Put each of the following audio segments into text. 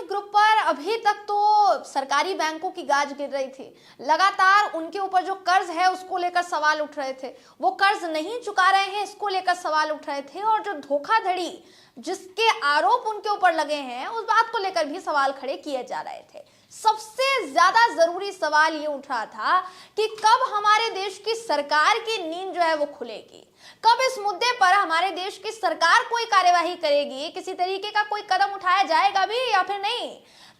Group पर अभी तक तो सरकारी बैंकों की गाज गिर रही थी। लगातार उनके ऊपर जो कर्ज है उसको लेकर सवाल उठ रहे थे, वो कर्ज नहीं चुका रहे हैं इसको लेकर सवाल उठ रहे थे, और जो धोखाधड़ी जिसके आरोप उनके ऊपर लगे हैं उस बात को लेकर भी सवाल खड़े किए जा रहे थे। सबसे ज्यादा जरूरी सवाल ये उठ रहा था कि कब हमारे देश की सरकार की नींद जो है वो खुलेगी, कब इस मुद्दे पर हमारे देश की सरकार कोई कार्यवाही करेगी, किसी तरीके का कोई कदम उठाया जाएगा भी या फिर नहीं।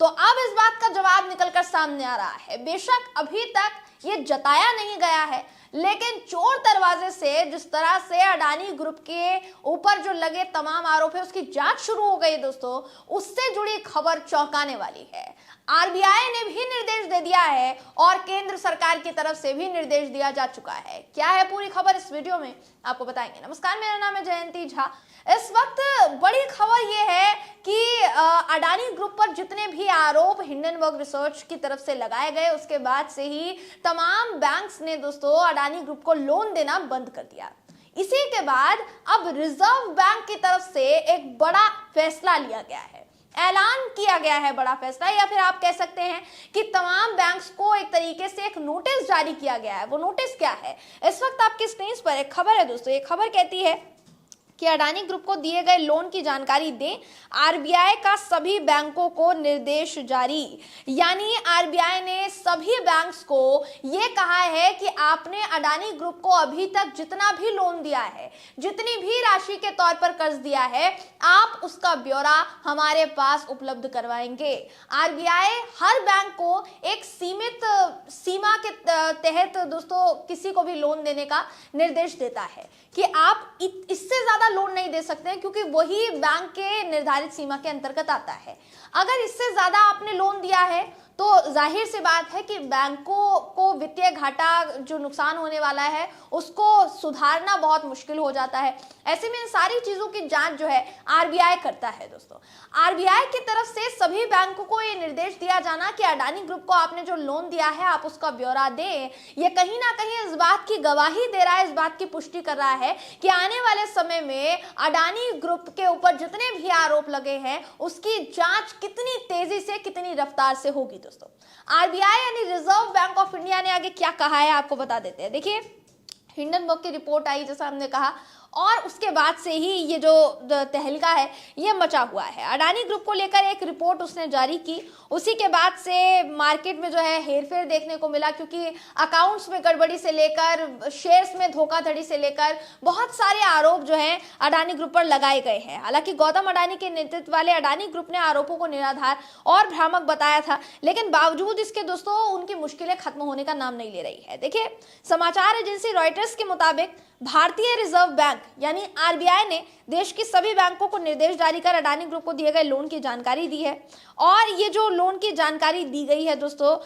तो अब इस बात का जवाब निकलकर सामने आ रहा है। बेशक अभी तक ये जताया नहीं गया है, लेकिन चोर दरवाजे से जिस तरह से अडानी ग्रुप के ऊपर जो लगे तमाम आरोप है उसकी जांच शुरू हो गई दोस्तों, उससे जुड़ी खबर चौंकाने वाली है। आरबीआई ने भी निर्देश दे दिया है और केंद्र सरकार की तरफ से भी निर्देश दिया जा चुका है। क्या है पूरी खबर इस वीडियो में आपको बताएंगे। नमस्कार, मेरा नाम है जयंती झा। इस वक्त बड़ी खबर यह है कि अडानी ग्रुप पर जितने भी आरोप हिंडनबर्ग रिसर्च की तरफ से लगाए गए उसके बाद से ही तमाम बैंक्स ने दोस्तों अडानी ग्रुप को लोन देना बंद कर दिया। इसी के बाद अब रिजर्व बैंक की तरफ से एक बड़ा फैसला लिया गया है, ऐलान किया गया है बड़ा फैसला, या फिर आप कह सकते हैं कि तमाम बैंक्स को एक तरीके से एक नोटिस जारी किया गया है। वो नोटिस क्या है, इस वक्त आपकी स्क्रीन पर एक खबर है दोस्तों। ये खबर कहती है कि अडानी ग्रुप को दिए गए लोन की जानकारी दें, आरबीआई का सभी बैंकों को निर्देश जारी। यानी आरबीआई ने सभी बैंक्स को यह कहा है कि आपने अडानी ग्रुप को अभी तक जितना भी लोन दिया है, जितनी भी राशि के तौर पर कर्ज दिया है, आप उसका ब्यौरा हमारे पास उपलब्ध करवाएंगे। आरबीआई हर बैंक को एक सीमित सीमा के तहत दोस्तों किसी को भी लोन देने का निर्देश देता है कि आप इससे ज्यादा लोन नहीं दे सकते हैं, क्योंकि वही बैंक के निर्धारित सीमा के अंतर्गत आता है। अगर इससे ज्यादा आपने लोन दिया है तो जाहिर सी बात है कि बैंकों को वित्तीय घाटा जो नुकसान होने वाला है उसको सुधारना बहुत मुश्किल हो जाता है। ऐसे में इन सारी चीजों की जांच जो है आरबीआई करता है दोस्तों। आरबीआई की तरफ से सभी बैंकों को ये निर्देश दिया जाना कि अडानी ग्रुप को आपने जो लोन दिया है आप उसका ब्यौरा दें, ये कहीं ना कहीं इस बात की गवाही दे रहा है, इस बात की पुष्टि कर रहा है कि आने वाले समय में अडानी ग्रुप के ऊपर जितने भी आरोप लगे हैं उसकी जांच कितनी तेजी से, कितनी रफ्तार से होगी दोस्तों। आरबीआई यानी रिजर्व बैंक ऑफ इंडिया ने आगे क्या कहा है आपको बता देते हैं। देखिए, हिंडनबर्ग की रिपोर्ट आई जैसा हमने कहा, और उसके बाद से ही ये जो तहलका है ये मचा हुआ है। अडानी ग्रुप को लेकर एक रिपोर्ट उसने जारी की, उसी के बाद से मार्केट में जो है हेरफेर देखने को मिला, क्योंकि अकाउंट्स में गड़बड़ी से लेकर शेयर्स में धोखाधड़ी से लेकर बहुत सारे आरोप जो हैं अडानी ग्रुप पर लगाए गए हैं। हालांकि गौतम अडानी के नेतृत्व वाले अडानी ग्रुप ने आरोपों को निराधार और भ्रामक बताया था, लेकिन बावजूद इसके दोस्तों उनकी मुश्किलें खत्म होने का नाम नहीं ले रही है। देखिए, समाचार एजेंसी रॉयटर्स के मुताबिक भारतीय रिजर्व बैंक यानी आरबीआई ने देश की सभी बैंकों को निर्देश जारी कर अडानी ग्रुप को दिए गए लोन की जानकारी दी है। और ये जो लोन की जानकारी दी गई है दोस्तों,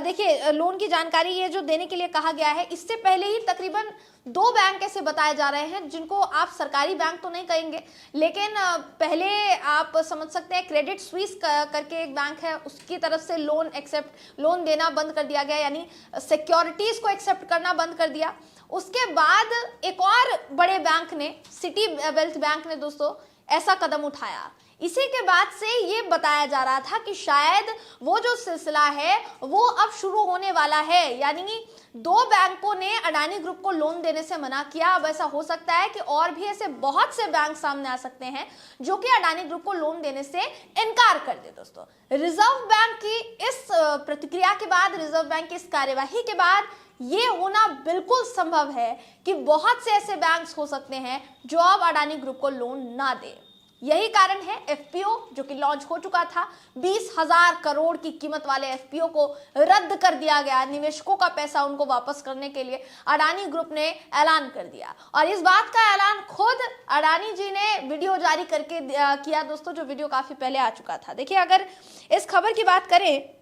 देखिए लोन की जानकारी ये जो देने के लिए कहा गया है, इससे पहले ही तकरीबन 2 बैंक ऐसे बताए जा रहे हैं जिनको आप सरकारी बैंक तो नहीं कहेंगे, लेकिन पहले आप समझ सकते हैं क्रेडिट स्विस करके एक बैंक है, उसकी तरफ से लोन देना बंद कर दिया गया, यानी सिक्योरिटीज को एक्सेप्ट करना बंद कर दिया। उसके बाद एक और बड़े बैंक ने, सिटी वेल्थ बैंक ने दोस्तों ऐसा कदम उठाया। इसी के बाद से ये बताया जा रहा था कि शायद वो जो सिलसिला है वो अब शुरू होने वाला है, यानी 2 बैंकों ने अडानी ग्रुप को लोन देने से मना किया। अब ऐसा हो सकता है कि और भी ऐसे बहुत से बैंक सामने आ सकते हैं जो कि अडानी ग्रुप को लोन देने से इनकार कर दे दोस्तों। रिजर्व बैंक की इस प्रतिक्रिया के बाद, रिजर्व बैंक की इस कार्यवाही के बाद ये होना बिल्कुल संभव है कि बहुत से ऐसे बैंक्स हो सकते हैं जो अब अडानी ग्रुप को लोन ना दे। यही कारण है एफपीओ जो कि लॉन्च हो चुका था, 20,000 करोड़ की कीमत वाले एफपीओ को रद्द कर दिया गया। निवेशकों का पैसा उनको वापस करने के लिए अडानी ग्रुप ने ऐलान कर दिया, और इस बात का ऐलान खुद अडानी जी ने वीडियो जारी करके किया दोस्तों, जो वीडियो काफी पहले आ चुका था। देखिए, अगर इस खबर की बात करें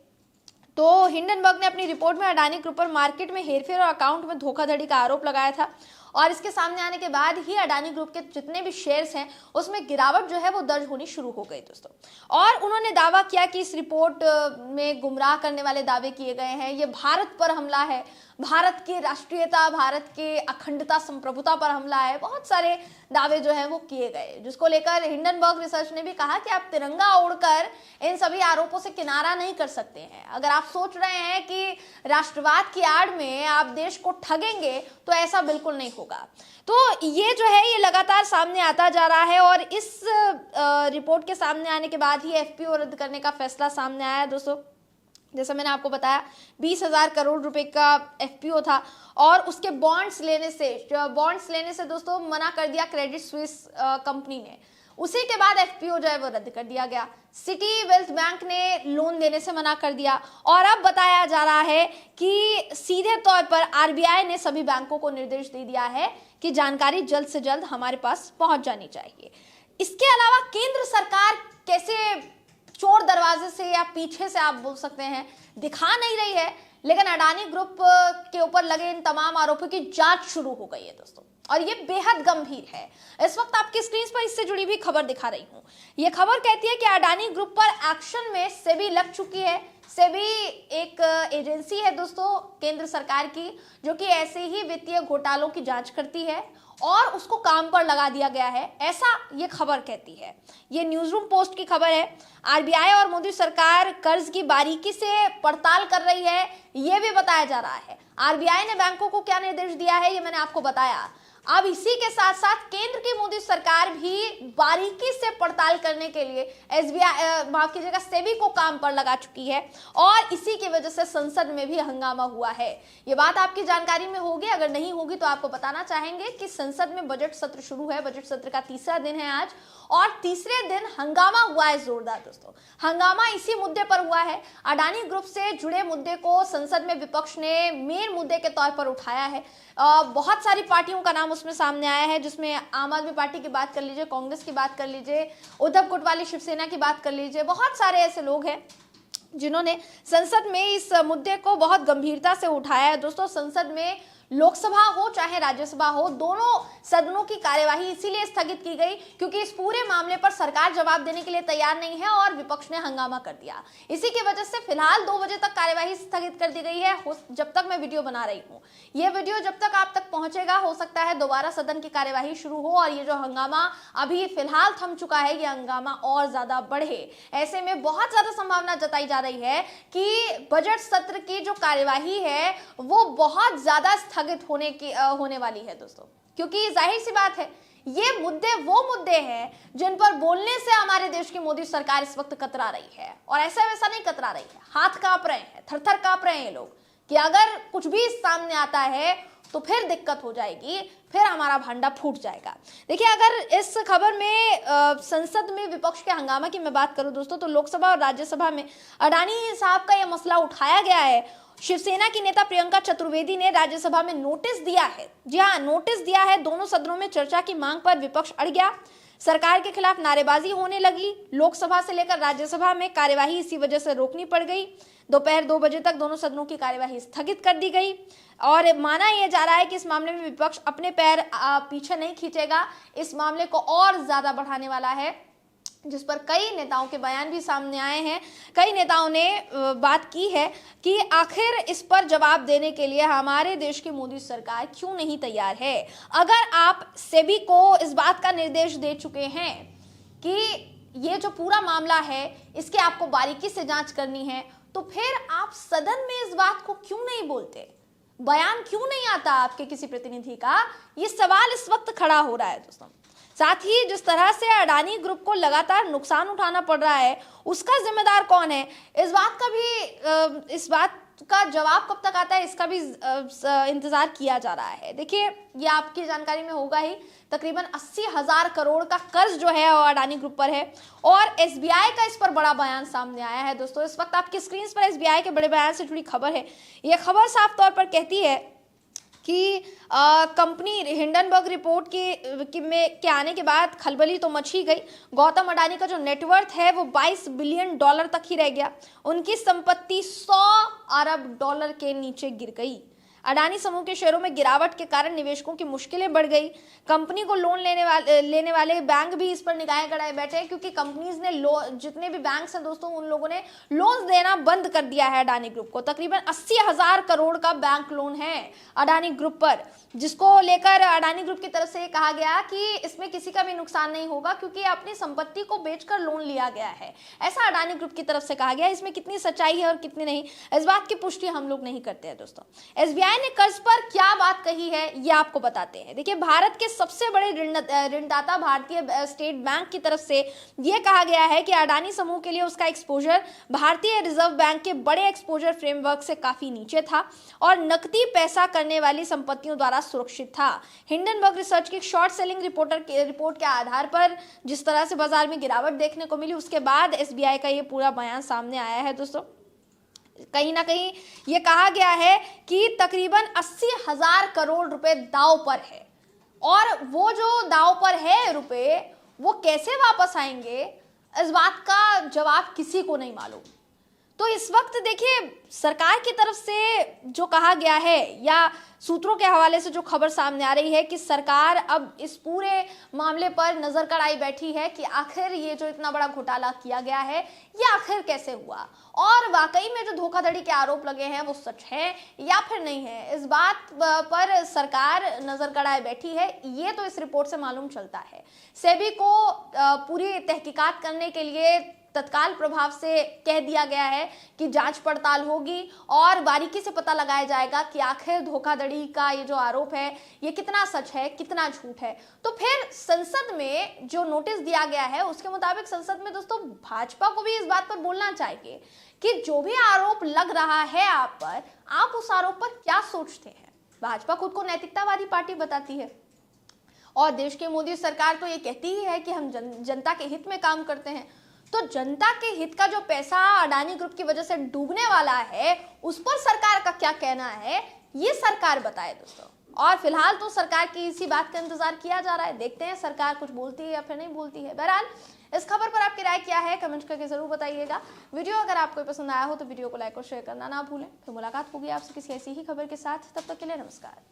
तो हिंडनबर्ग ने अपनी रिपोर्ट में अडानी ग्रुप पर मार्केट में हेरफेर और अकाउंट में धोखाधड़ी का आरोप लगाया था, और इसके सामने आने के बाद ही अडानी ग्रुप के जितने भी शेयर्स हैं उसमें गिरावट जो है वो दर्ज होनी शुरू हो गई दोस्तों। और उन्होंने दावा किया कि इस रिपोर्ट में गुमराह करने वाले दावे किए गए हैं, ये भारत पर हमला है, भारत की राष्ट्रीयता, भारत के अखंडता, संप्रभुता पर हमला है। बहुत सारे दावे जो है वो किए गए, जिसको लेकर हिंडनबर्ग रिसर्च ने भी कहा कि आप तिरंगा ओढ़कर इन सभी आरोपों से किनारा नहीं कर सकते हैं। अगर आप सोच रहे हैं कि राष्ट्रवाद की आड़ में आप देश को ठगेंगे तो ऐसा बिल्कुल नहीं होगा। तो ये जो है ये लगातार सामने आता जा रहा है और इस रिपोर्ट के सामने आने के बाद ही एफपीओ रद्द करने का फैसला सामने आया है दोस्तों। जैसा मैंने आपको बताया 20,000 करोड़ रुपए का एफपीओ था और उसके बॉन्ड्स लेने से दोस्तों मना कर दिया क्रेडिट स्विस कंपनी ने। उसी के बाद एफपीओ जो है वो रद्द कर दिया गया। सिटी वेल्थ बैंक ने लोन देने से मना कर दिया और अब बताया जा रहा है कि सीधे तौर पर आरबीआई ने सभी बैंकों को निर्देश दे दिया है कि जानकारी जल्द से जल्द हमारे पास पहुंच जानी चाहिए। इसके अलावा केंद्र सरकार कैसे चोर दरवाजे से या पीछे से आप बोल सकते हैं दिखा नहीं रही है, लेकिन अडानी ग्रुप के ऊपर लगे इन तमाम आरोपों की जांच शुरू हो गई है दोस्तों और ये बेहद गंभीर है। इस वक्त आपकी स्क्रीन पर इससे जुड़ी भी खबर दिखा रही हूं। ये खबर कहती है कि अडानी ग्रुप पर एक्शन में सेबी लग चुकी है। सेबी एक एजेंसी है दोस्तों केंद्र सरकार की, जो कि ऐसे ही वित्तीय घोटालों की जांच करती है और उसको काम पर लगा दिया गया है, ऐसा ये खबर कहती है। ये न्यूज रूम पोस्ट की खबर है। आरबीआई और मोदी सरकार कर्ज की बारीकी से पड़ताल कर रही है, ये भी बताया जा रहा है। आरबीआई ने बैंकों को क्या निर्देश दिया है ये मैंने आपको बताया। अब इसी के साथ साथ केंद्र की मोदी सरकार भी बारीकी से पड़ताल करने के लिए एसबीआई माफ कीजिएगा सेबी को काम पर लगा चुकी है और इसी की वजह से संसद में भी हंगामा हुआ है। ये बात आपकी जानकारी में होगी, अगर नहीं होगी तो आपको बताना चाहेंगे कि संसद में बजट सत्र शुरू है। बजट सत्र का तीसरा दिन है आज और तीसरे दिन हंगामा हुआ है जोरदार दोस्तों। हंगामा इसी मुद्दे पर हुआ है। अडानी ग्रुप से जुड़े मुद्दे को संसद में विपक्ष ने मेन मुद्दे के तौर पर उठाया है। बहुत सारी पार्टियों का नाम उसमें सामने आया है, जिसमें आम आदमी पार्टी की बात कर लीजिए, कांग्रेस की बात कर लीजिए, उद्धव कोटवाली शिवसेना की बात कर लीजिए। बहुत सारे ऐसे लोग हैं जिन्होंने संसद में इस मुद्दे को बहुत गंभीरता से उठाया है दोस्तों। संसद में लोकसभा हो चाहे राज्यसभा हो, दोनों सदनों की कार्यवाही इसीलिए स्थगित की गई क्योंकि इस पूरे मामले पर सरकार जवाब देने के लिए तैयार नहीं है और विपक्ष ने हंगामा कर दिया। इसी की वजह से फिलहाल 2 बजे तक कार्यवाही स्थगित कर दी गई है, जब तक मैं वीडियो बना रही हूँ। ये वीडियो जब तक आप तक पहुंचेगा हो सकता है दोबारा सदन की कार्यवाही शुरू हो और ये जो हंगामा अभी फिलहाल थम चुका है ये हंगामा और ज्यादा बढ़े। ऐसे में बहुत ज्यादा संभावना जताई जा रही है कि बजट सत्र की जो कार्यवाही है वो बहुत ज्यादा स्थगित होने वाली है दोस्तों, क्योंकि जाहिर सी बात है ये मुद्दे वो मुद्दे हैं जिन पर बोलने से हमारे देश की मोदी सरकार इस वक्त कतरा रही है और ऐसा वैसा नहीं कतरा रही है, हाथ कांप रहे हैं, थर-थर कांप रहे हैं ये लोग कि अगर कुछ भी सामने आता है तो फिर दिक्कत हो जाएगी, फिर हमारा भांडा फूट जाएगा। देखिए अगर इस खबर में संसद में विपक्ष के हंगामा की मैं बात करूं दोस्तों तो लोकसभा और राज्यसभा में अडानी साहब का यह मसला उठाया गया है। शिवसेना की नेता प्रियंका चतुर्वेदी ने राज्यसभा में नोटिस दिया है, जी हाँ नोटिस दिया है। दोनों सदनों में चर्चा की मांग पर विपक्ष अड़ गया, सरकार के खिलाफ नारेबाजी होने लगी। लोकसभा से लेकर राज्यसभा में कार्यवाही इसी वजह से रोकनी पड़ गई। दोपहर 2 बजे तक दोनों सदनों की कार्यवाही स्थगित कर दी गई और माना यह जा रहा है कि इस मामले में विपक्ष अपने पैर पीछे नहीं खींचेगा, इस मामले को और ज्यादा बढ़ाने वाला है, जिस पर कई नेताओं के बयान भी सामने आए हैं। कई नेताओं ने बात की है कि आखिर इस पर जवाब देने के लिए हमारे देश की मोदी सरकार क्यों नहीं तैयार है। अगर आप सेबी को इस बात का निर्देश दे चुके हैं कि ये जो पूरा मामला है इसके आपको बारीकी से जांच करनी है, तो फिर आप सदन में इस बात को क्यों नहीं बोलते, बयान क्यों नहीं आता आपके किसी प्रतिनिधि का, ये सवाल इस वक्त खड़ा हो रहा है दोस्तों। साथ ही जिस तरह से अडानी ग्रुप को लगातार नुकसान उठाना पड़ रहा है उसका जिम्मेदार कौन है, इस बात का जवाब कब तक आता है इसका भी इंतजार किया जा रहा है। देखिए ये आपकी जानकारी में होगा ही, तकरीबन 80,000 करोड़ का कर्ज जो है वो अडानी ग्रुप पर है और एसबीआई का इस पर बड़ा बयान सामने आया है दोस्तों। इस वक्त आपकी स्क्रीन पर एसबीआई के बड़े बयान से जुड़ी खबर है। यह खबर साफ तौर पर कहती है कि कंपनी हिंडनबर्ग रिपोर्ट के आने के बाद खलबली तो मच ही गई। गौतम अडानी का जो नेटवर्थ है वो $22 बिलियन तक ही रह गया। उनकी संपत्ति $100 अरब के नीचे गिर गई। अडानी समूह के शेयरों में गिरावट के कारण निवेशकों की मुश्किलें बढ़ गई। कंपनी को लोन लेने वाले बैंक भी इस पर निगाहें गड़ाए बैठे हैं, क्योंकि कंपनीज ने जितने भी बैंक्स हैं दोस्तों, उन लोगों ने लोन देना बंद कर दिया है अडानी ग्रुप को। तकरीबन 80,000 करोड़ का बैंक लोन है अडानी ग्रुप पर, जिसको लेकर अडानी ग्रुप की तरफ से ये कहा गया कि इसमें किसी का भी नुकसान नहीं होगा, क्योंकि अपनी संपत्ति को बेचकर लोन लिया गया है। ऐसा अडानी ग्रुप की तरफ से कहा गया। इसमें कितनी सच्चाई है और कितनी नहीं, इस बात की पुष्टि हम लोग नहीं करते हैं दोस्तों। एसबीआई ने कर्ज पर क्या बात कही है ये आपको बताते हैं। देखिए, भारत के सबसे बड़े ऋणदाता भारतीय स्टेट बैंक की तरफ से यह कहा गया है कि अडानी समूह के लिए उसका एक्सपोजर भारतीय रिजर्व बैंक के बड़े एक्सपोजर फ्रेमवर्क से काफी नीचे था और नकदी पैसा करने वाली संपत्तियों द्वारा सुरक्षित था। हिंडनबर्ग रिसर्च की शॉर्ट सेलिंग रिपोर्ट के आधार पर जिस तरह से बाजार में गिरावट देखने को मिली, उसके बाद एसबीआई का ये पूरा बयान सामने आया है दोस्तों। कहीं ना कहीं ये कहा गया है कि तकरीबन 80,000 करोड़ रुपए दांव पर है, और वो जो दांव पर है रुपए, वो कैसे वापस आएंगे, इस बात का जवाब किसी को नहीं मालूम। तो इस वक्त देखिए, सरकार की तरफ से जो कहा गया है या सूत्रों के हवाले से जो खबर सामने आ रही है कि सरकार अब इस पूरे मामले पर नजर कड़ाई बैठी है कि आखिर ये जो इतना बड़ा घोटाला किया गया है, ये आखिर कैसे हुआ, और वाकई में जो धोखाधड़ी के आरोप लगे हैं वो सच है या फिर नहीं है। इस बात पर सरकार नजर कड़ाई बैठी है, ये तो इस रिपोर्ट से मालूम चलता है। सेबी को पूरी तहकीकात करने के लिए तत्काल प्रभाव से कह दिया गया है कि जांच पड़ताल होगी और बारीकी से पता लगाया जाएगा कि आखिर धोखाधड़ी का ये जो आरोप है ये कितना सच है, कितना झूठ है। तो फिर संसद में जो नोटिस दिया गया है उसके मुताबिक संसद में दोस्तों भाजपा को भी इस बात पर बोलना चाहिए कि जो भी आरोप लग रहा है आप पर, आप उस आरोप पर क्या सोचते हैं। भाजपा खुद को नैतिकतावादी पार्टी बताती है और देश की मोदी सरकार तो ये कहती ही है कि हम जनता के हित में काम करते हैं। तो जनता के हित का जो पैसा अडानी ग्रुप की वजह से डूबने वाला है, उस पर सरकार का क्या कहना है, ये सरकार बताए दोस्तों। और फिलहाल तो सरकार की इसी बात का इंतजार किया जा रहा है, देखते हैं सरकार कुछ बोलती है या फिर नहीं बोलती है। बहरहाल इस खबर पर आपकी राय क्या है, कमेंट करके जरूर बताइएगा। वीडियो अगर आपको पसंद आया हो तो वीडियो को लाइक और शेयर करना ना भूलें। फिर मुलाकात होगी आपसे किसी ऐसी ही खबर के साथ, तब तक के लिए नमस्कार।